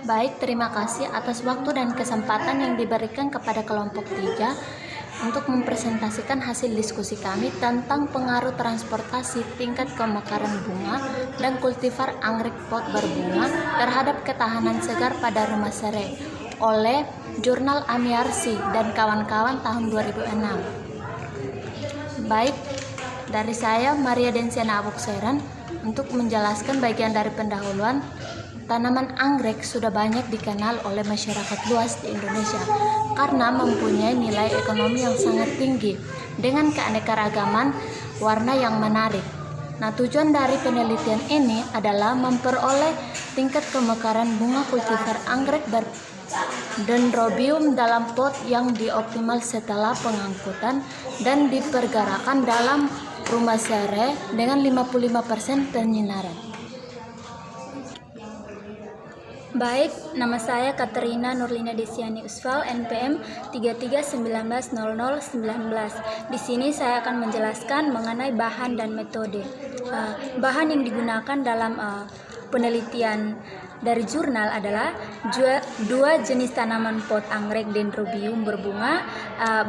Baik, terima kasih atas waktu dan kesempatan yang diberikan kepada kelompok 3 untuk mempresentasikan hasil diskusi kami tentang pengaruh transportasi tingkat kemekaran bunga dan kultivar anggrek pot berbunga terhadap ketahanan segar pada rumah serai oleh Jurnal Amiarsi dan kawan-kawan tahun 2006. Baik, dari saya Maria Densiana Abukseran untuk menjelaskan bagian dari pendahuluan. Tanaman anggrek sudah banyak dikenal oleh masyarakat luas di Indonesia karena mempunyai nilai ekonomi yang sangat tinggi dengan keanekaragaman warna yang menarik. Nah, tujuan dari penelitian ini adalah memperoleh tingkat kemekaran bunga kultivar anggrek Dendrobium dalam pot yang dioptimal setelah pengangkutan dan dipergerakan dalam rumah serai dengan 55% penyinaran. Baik, nama saya Katerina Nurlina Desiani Usval, NPM 33190019. Di sini saya akan menjelaskan mengenai bahan dan metode. Bahan yang digunakan dalam penelitian dari jurnal adalah dua jenis tanaman pot anggrek Dendrobium berbunga,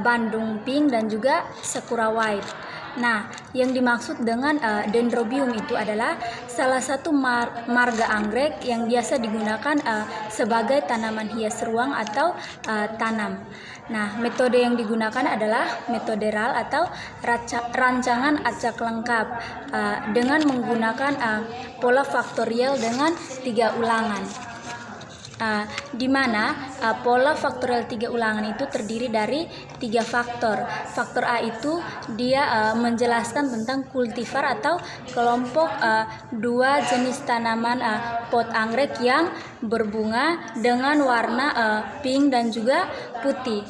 Bandung Pink dan juga Sakura White. Nah, yang dimaksud dengan Dendrobium itu adalah salah satu marga anggrek yang biasa digunakan sebagai tanaman hias ruang atau tanam. Nah, metode yang digunakan adalah metode RAL atau rancangan acak lengkap dengan menggunakan pola faktorial dengan 3 ulangan. Di mana pola faktorial 3 ulangan itu terdiri dari 3 faktor. Faktor A itu dia menjelaskan tentang kultivar atau kelompok 2 jenis tanaman pot anggrek yang berbunga dengan warna pink dan juga putih.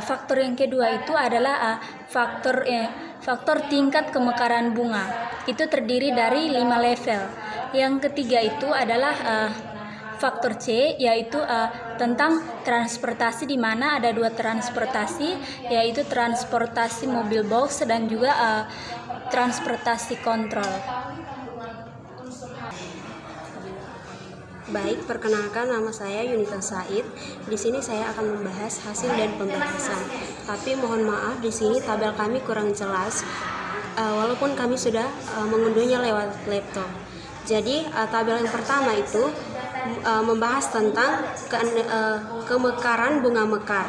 Faktor yang kedua itu adalah faktor tingkat kemekaran bunga. Itu terdiri dari 5 level. Yang ketiga itu adalah faktor C, yaitu tentang transportasi, di mana ada 2 transportasi, yaitu transportasi mobil box dan juga transportasi kontrol. Baik, perkenalkan nama saya Yunita Said. Di sini saya akan membahas hasil dan pembahasan. Tapi mohon maaf, di sini tabel kami kurang jelas, walaupun kami sudah mengunduhnya lewat laptop. Jadi tabel yang pertama itu membahas tentang kemekaran bunga mekar.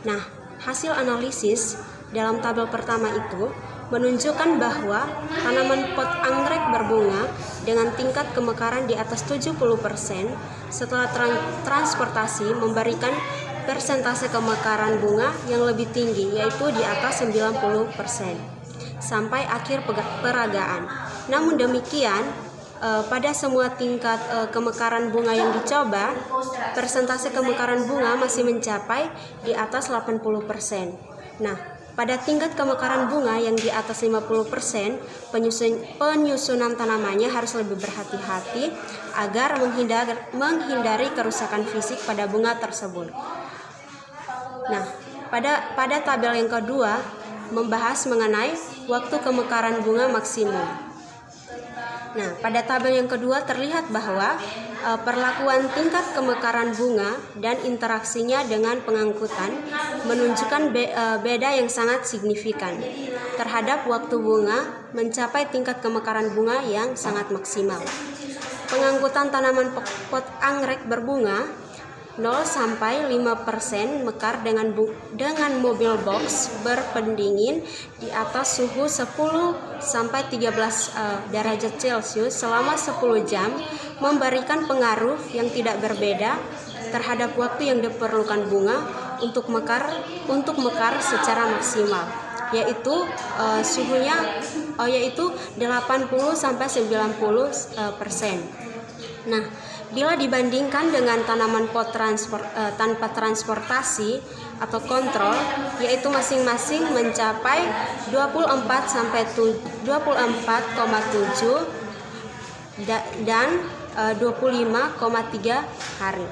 Nah, hasil analisis dalam tabel pertama itu menunjukkan bahwa tanaman pot anggrek berbunga dengan tingkat kemekaran di atas 70% setelah transportasi memberikan persentase kemekaran bunga yang lebih tinggi, yaitu di atas 90% sampai akhir peragaan. Namun demikian, pada semua tingkat kemekaran bunga yang dicoba, persentase kemekaran bunga masih mencapai di atas 80%. Nah, pada tingkat kemekaran bunga yang di atas 50%, penyusunan tanamannya harus lebih berhati-hati agar menghindari kerusakan fisik pada bunga tersebut. Nah, pada tabel yang kedua membahas mengenai waktu kemekaran bunga maksimum. Nah, pada tabel yang kedua terlihat bahwa perlakuan tingkat kemekaran bunga dan interaksinya dengan pengangkutan menunjukkan beda yang sangat signifikan terhadap waktu bunga mencapai tingkat kemekaran bunga yang sangat maksimal. Pengangkutan tanaman pot anggrek berbunga 0-5% mekar dengan mobil box berpendingin di atas suhu 10-13 derajat Celcius selama 10 jam memberikan pengaruh yang tidak berbeda terhadap waktu yang diperlukan bunga untuk mekar secara maksimal, yaitu suhunya yaitu 80-90%. Nah, bila dibandingkan dengan tanaman pot tanpa transportasi atau kontrol, yaitu masing-masing mencapai 24,7 dan 25,3 hari.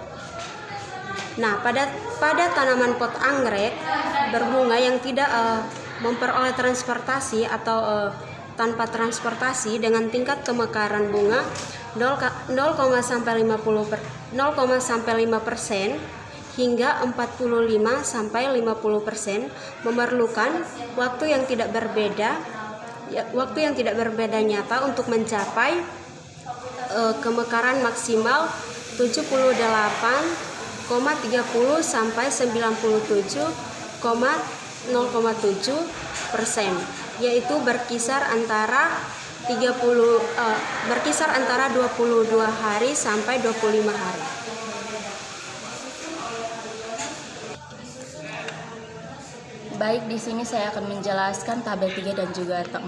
Nah, pada tanaman pot anggrek berbunga yang tidak memperoleh transportasi atau tanpa transportasi dengan tingkat kemekaran bunga 0,50% 0,5% hingga 45-50% memerlukan waktu yang tidak berbeda nyata untuk mencapai kemekaran maksimal 78,30 sampai 97,0,7%, yaitu berkisar antara 22 hari sampai 25 hari. Baik, di sini saya akan menjelaskan tabel 3 dan juga 4.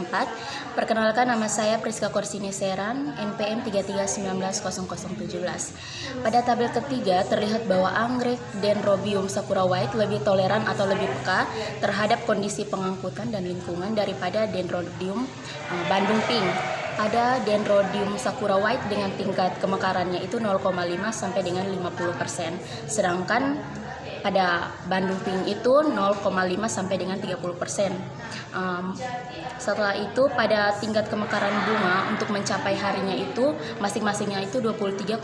Perkenalkan, nama saya Priska Korsini Seran, NPM 33190017. Pada tabel ketiga terlihat bahwa anggrek Dendrobium sakura white lebih toleran atau lebih peka terhadap kondisi pengangkutan dan lingkungan daripada Dendrobium Bandung pink. Pada Dendrobium sakura white dengan tingkat kemekarannya itu 0,5 sampai dengan 50%. Sedangkan pada Bandung pink itu 0,5 sampai dengan 30%. Setelah itu pada tingkat kemekaran bunga untuk mencapai harinya itu masing-masingnya itu 23,3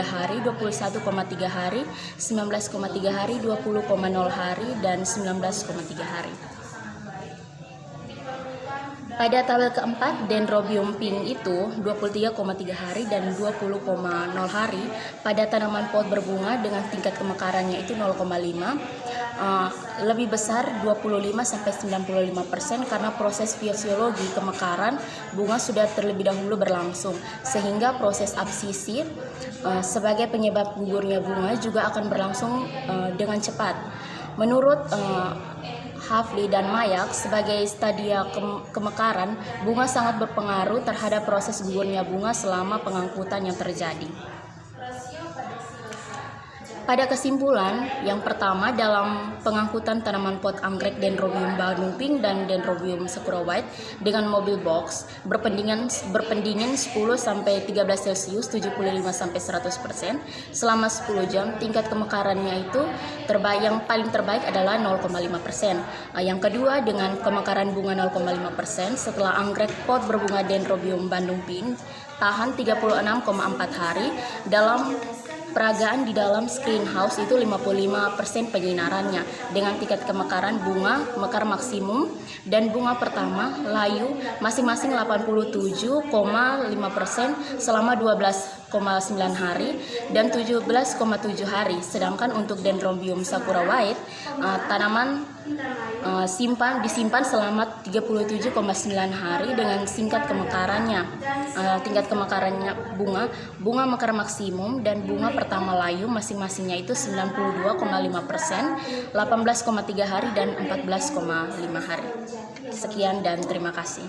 hari, 21,3 hari, 19,3 hari, 20,0 hari, dan 19,3 hari. Pada tabel keempat, Dendrobium pink itu 23,3 hari dan 20,0 hari pada tanaman pot berbunga dengan tingkat kemekarannya itu 0,5, lebih besar 25-95% karena proses fisiologi kemekaran bunga sudah terlebih dahulu berlangsung, sehingga proses absisi sebagai penyebab gugurnya bunga juga akan berlangsung dengan cepat. Menurut Hafli dan Mayak, sebagai stadia kemekaran, bunga sangat berpengaruh terhadap proses gugurnya bunga selama pengangkutan yang terjadi. Pada kesimpulan, yang pertama dalam pengangkutan tanaman pot anggrek Dendrobium Bandung pink dan Dendrobium sakura white dengan mobil box berpendingin 10 sampai 13 Celcius 75 sampai 100% selama 10 jam, tingkat kemekarannya itu yang paling terbaik adalah 0,5%. Yang kedua dengan kemekaran bunga 0,5% setelah anggrek pot berbunga Dendrobium Bandung pink tahan 36,4 hari dalam peragaan di dalam screenhouse itu 55% penyinarannya dengan tingkat kemekaran bunga mekar maksimum dan bunga pertama layu masing-masing 87,5% selama 12,9 hari dan 17,7 hari. Sedangkan untuk Dendrobium sakura white tanaman disimpan selama 37,9 hari dengan tingkat kemekarannya bunga mekar maksimum dan bunga pertama layu masing-masingnya itu 92,5%, 18,3 hari dan 14,5 hari. Sekian dan terima kasih.